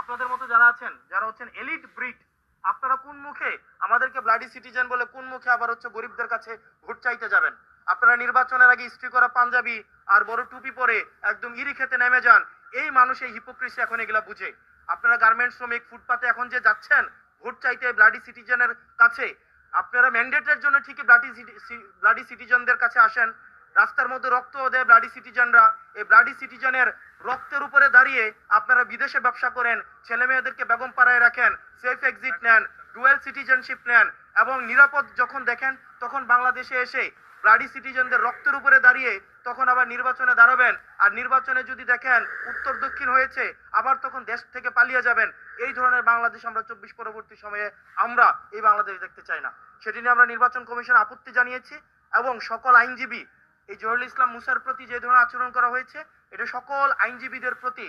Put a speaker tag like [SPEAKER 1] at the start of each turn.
[SPEAKER 1] আপনাদের মতো যারা আছেন, যারা হচ্ছেন এলিট ব্রিড, আপনারা কোন মুখে আমাদেরকে ব্লাডি সিটিজেন বলে কোন মুখে আবার হচ্ছে গরিবদের কাছে ভোট চাইতে যাবেন? আপনারা নির্বাচনের আগে ইস্ত্রি করা পাঞ্জাবি আর বড় টুপি পরে একদম ইরি খেতে নেমে যান। এই মানুষ এই হিপোক্রেসি এখন এগুলা বুঝে। আপনারা গার্মেন্টস শ্রমিক ফুটপাতে এখন যে যাচ্ছেন ভোট চাইতে ব্লাডি সিটিজেনের কাছে, আপনারা ম্যান্ডেটের জন্য ঠিকই ব্লাডি সিটিজেনদের কাছে আসেন। রাস্তার মধ্যে রক্ত দেয় ব্লাডি সিটিজেনরা। এই ব্লাডি সিটিজেনের রক্তের উপরে দাঁড়িয়ে আপনারা বিদেশে ব্যবসা করেন, ছেলে মেয়েদেরকে বেগম পাড়ায় রাখেন, সেফ এক্সিট নেন, ডুয়েল সিটিজেনশিপ নেন, এবং নিরাপদ যখন দেখেন তখন বাংলাদেশে এসে ব্লাডি সিটিজেনদের রক্তের উপরে দাঁড়িয়ে তখন আবার নির্বাচনে দাঁড়াবেন। আর নির্বাচনে যদি দেখেন উত্তর দক্ষিণ হয়েছে, আবার তখন দেশ থেকে পালিয়ে যাবেন। এই ধরনের বাংলাদেশ আমরা 24 পরবর্তী সময়ে আমরা এই বাংলাদেশ দেখতে চাই না। সেটি নিয়ে আমরা নির্বাচন কমিশন আপত্তি জানিয়েছি, এবং সকল আইনজীবী, এই জহুরুল ইসলাম মুসার প্রতি যে ধরনের আচরণ করা হয়েছে, এটা সকল আইনজীবীদের প্রতি